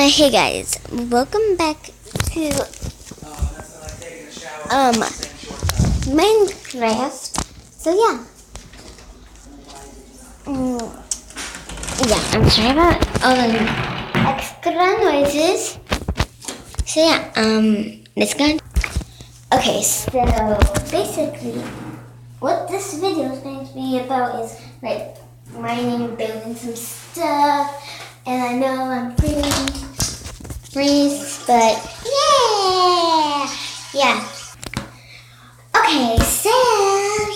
Hey guys, welcome back to Minecraft. So yeah, I'm sorry about all the extra noises. So yeah, let's go. Okay, so basically, what this video is going to be about is like mining, building some stuff, and I know I'm freeze, but yeah. Okay, so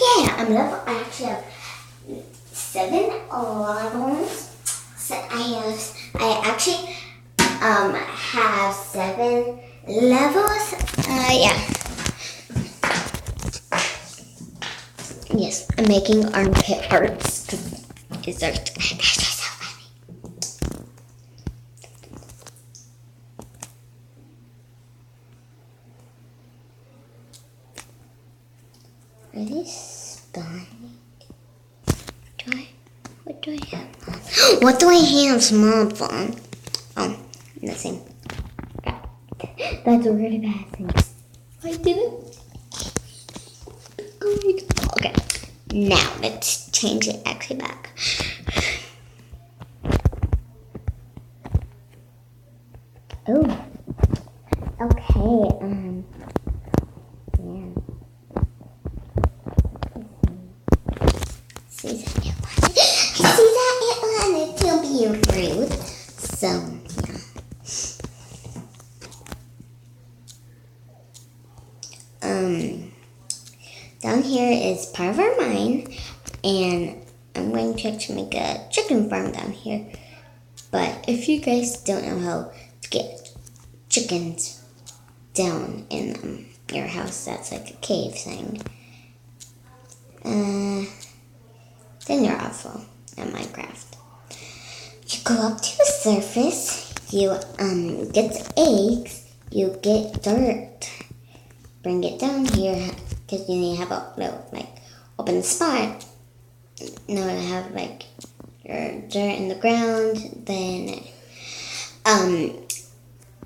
yeah, I actually have 7 levels. So I actually have 7 levels. Yeah. Yes, I'm making armpit hearts. It's so funny. Are they spawning? What do I have? What do I have mod on? Oh, nothing. That's a really bad thing. I didn't. Okay, now let's change it actually back. Oh, okay, yeah. See that it wanted to be rude. So, yeah. Down here is part of our mine, and I'm going to actually make a chicken farm down here. But if you guys don't know how to get chickens down in your house, that's like a cave thing, then you're awful at Minecraft. You go up to the surface, you get the eggs, you get dirt, bring it down here, because you need to have a little, open spot. Now I have, your dirt in the ground, then,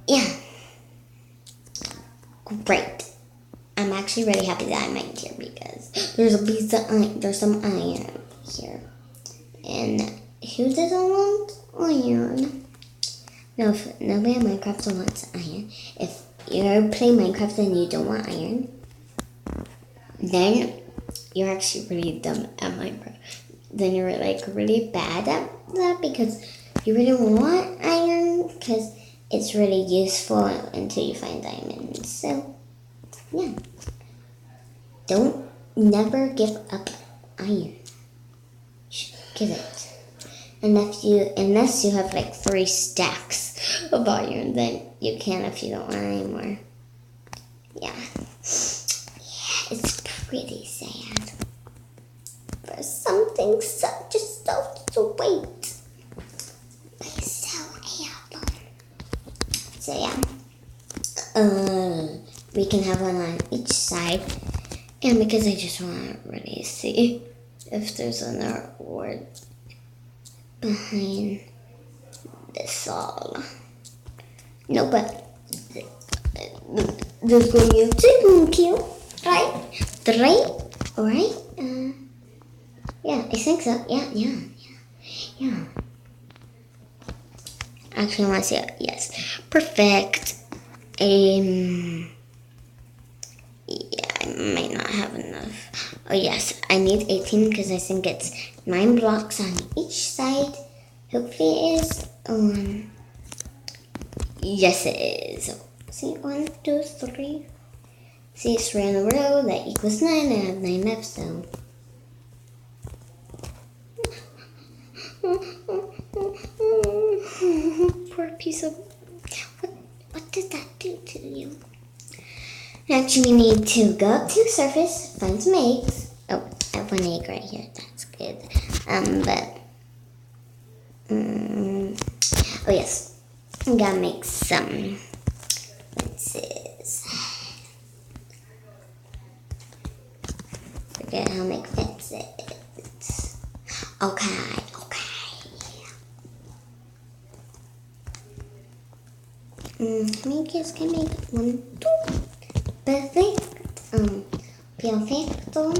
yeah. Great. I'm actually really happy that I mined here because there's some iron here. And who doesn't want iron? No, nobody in Minecraft wants iron. If you're playing Minecraft and you don't want iron, then you're actually really dumb at Minecraft. Then you're really bad at that because you really want iron because it's really useful until you find diamonds. So yeah, don't never give up iron. Give it. Unless you have 3 stacks of iron, then you can if you don't want anymore. Yeah, it's pretty sad for something such so sweet. But so apple. So yeah, we can have one on each side, and because I just want to really see if there's another word behind this all. No, but there's going to be a chicken kill, right? Alright? Yeah, I think so. Yeah. Actually, I want to say it. Yes. Perfect. Yeah, I might not have enough. Oh, yes. I need 18 because I think it's 9 blocks on each side. Hopefully it is. Yes, it is. See, 1, 2, 3. See, it's 3 in a row. That equals 9. I have 9 left, so. Poor piece of. What did that do to you? Next, we need to go up to the surface, find some eggs. Oh, I have 1 egg right here. That's good. Oh yes, I gotta make some fences. Forget how to make fences. Okay. Amigas can make one, two. Perfecto.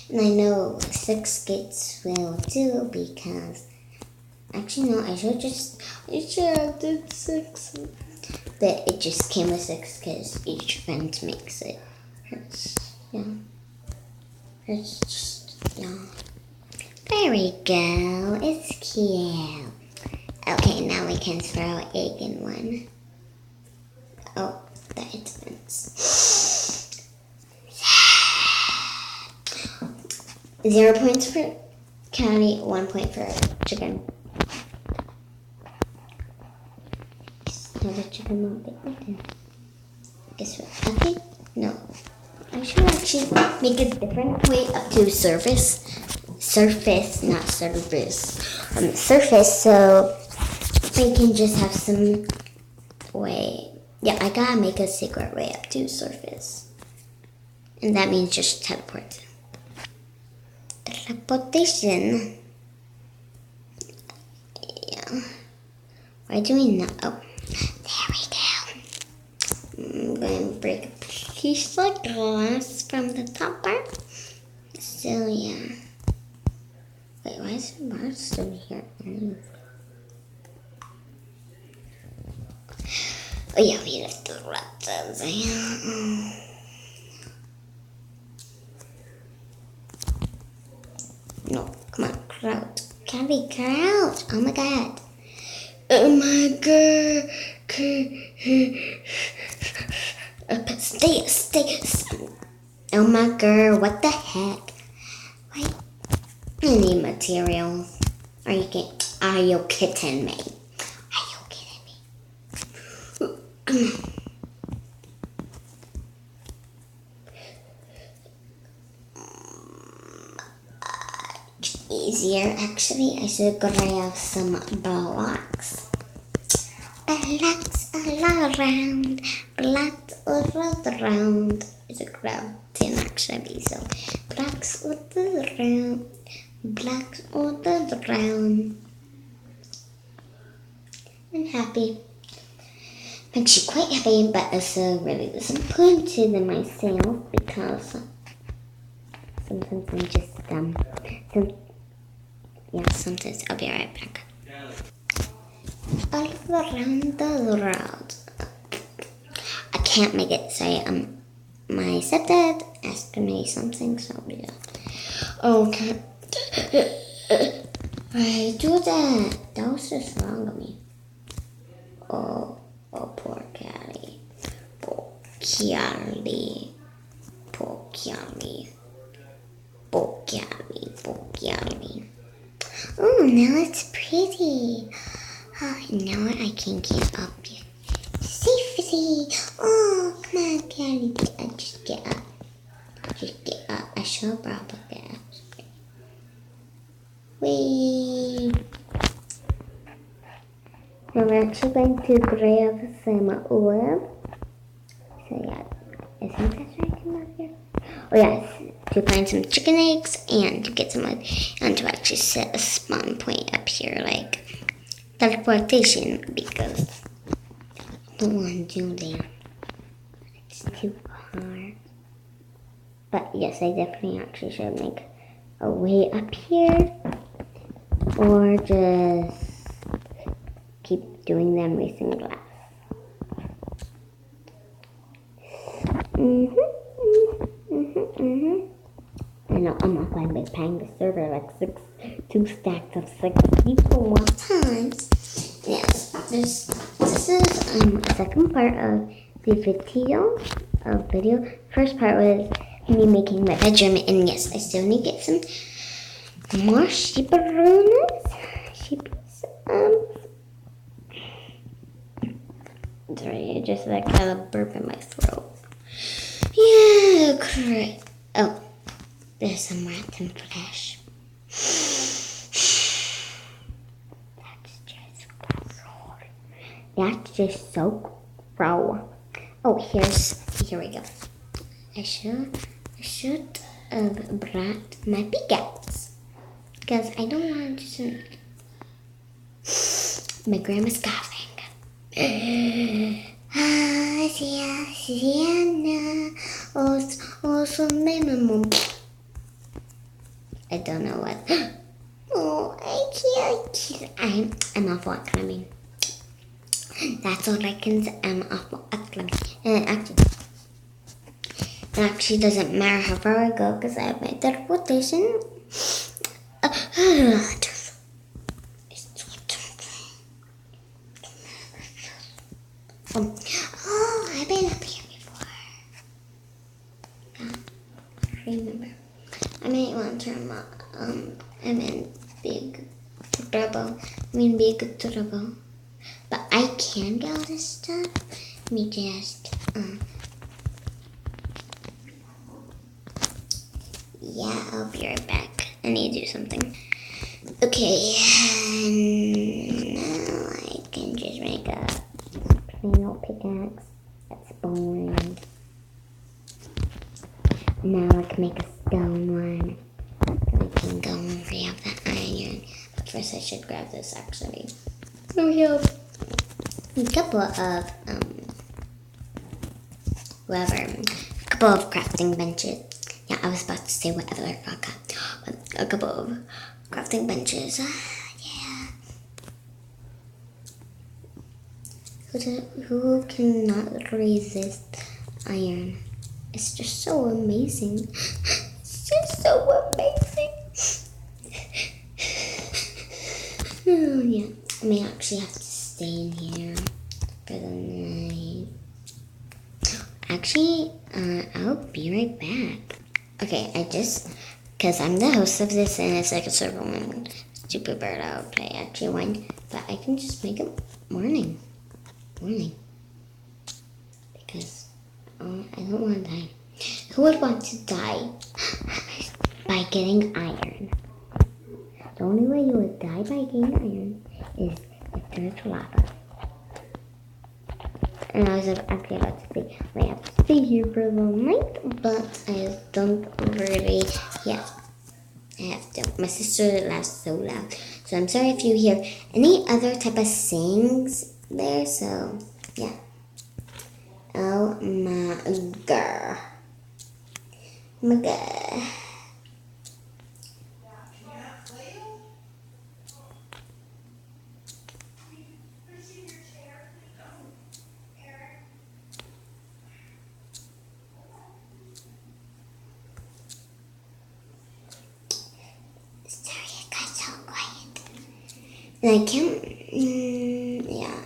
And I know 6 gets will do because actually no, I should have did 6. But it just came with 6 because each friend makes it. It's just, yeah. There we go. It's cute. Okay, now we can throw an egg in one. Oh, that expense. 0 points for Caddy, 1 point for chicken. Now the chicken won't be open. Guess what? Okay, no. I should actually make a different way up to surface, not service. Surface, so we can just have some way. Yeah, I gotta make a secret way up to surface. And that means just teleport. Teleportation. Yeah. Why do we not? Oh, there we go. I'm going to break a piece of glass from the top part. So, yeah. Wait, why is the bar still here? Oh, yeah, we have to wrap those. No, come on, crouch. Candy, crouch. Oh my god. Oh my god. Stay. Oh my god, what the heck? Wait. I need materials. Are you kidding me? Are you kidding me? Come on. Easier actually. I should grab some blocks. Blocks all around. Blocks all around. It's a crowd 10 actually. So blocks all around. Blocks all around. I'm happy. I'm actually quite happy, but also really disappointed in myself because sometimes I'm just sometimes I'll be right back. All around the world. I can't make it. Sorry, my stepdad asked me something, so yeah. Okay. I do that. That was just wrong of me. Oh, poor Callie. Poor Callie. Oh, now it's pretty. Oh, now I can get up here. Safety. Oh, come on, Callie. Just get up. I should probably get up. Wait. I'm actually going to grab some wood. So yeah, I think that's right. Come up here. Oh yes, to find some chicken eggs and to get some wood and to actually set a spawn point up here, like teleportation, because I don't want to do that. It's too hard. But yes, I definitely actually should make a way up here, or just keep doing them racing glass. I know I'm not going to be paying the server like 2 stacks of 6 people one times. Yes, this is the second part of the video. First part was me making my bedroom, and yes, I still need to get some more sheeparoonies. Sorry, I just like had a burp in my throat. Yeah, great. Oh, there's some rotten flesh. That's just so gross. Oh, here we go. I should have brought my pickaxe because I don't want to. My grandma's coughing. Sienna, oh, Sunday, my mom. I don't know what. Oh, I can't. I'm awful at climbing. That's all I can say. I'm awful at climbing. And it actually doesn't matter how far I go because I have my teleportation. I've been up here before. I remember. I might want to turn I'm in big trouble. But I can get all this stuff. Let me just, yeah, I'll be right back. I need to do something. Okay, now I can just make a plain old pickaxe. That's boring. Now I can make a stone one. I can go and free up the iron. But first I should grab this actually. So we have a couple of crafting benches. Yeah, I was about to say whatever I got. But a couple of crafting benches. Yeah. Who cannot resist iron? It's just so amazing. It's just so amazing. Oh, yeah. I may actually have to stay in here for the night. Actually, I'll be right back. Okay, because I'm the host of this and it's like a server one. Stupid bird, I'll play actually one. But I can just make it morning. Because I don't want to die. Who would want to die by getting iron? The only way you would die by getting iron is if there's lava. And I was actually about to say, I have to stay here for the night, but I don't really, yeah. I have to. My sister laughs so loud. So I'm sorry if you hear any other type of sayings there, so yeah. Oh my god. And I can't, yeah,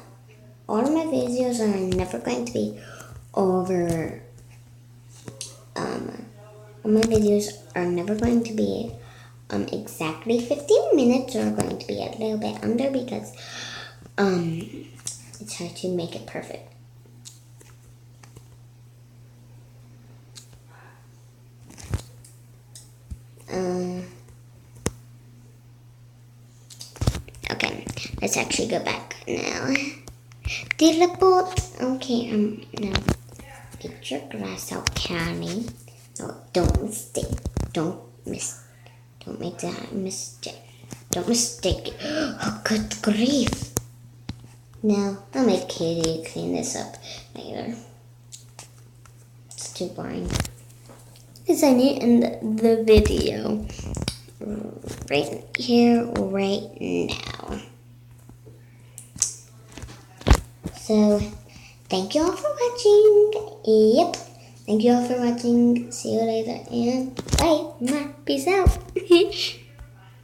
all of my videos are never going to be over, all my videos are never going to be, exactly 15 minutes, or going to be a little bit under because, it's hard to make it perfect. Okay, let's actually go back now. Teleport. Okay, now get your glass out, Callie. No, don't make that mistake. Don't mistake it. Oh, good grief. No, I'll make Katie clean this up later. It's too boring. Because I need to end the video right here, right now. So, thank you all for watching. Yep. Thank you all for watching. See you later and bye. Peace out.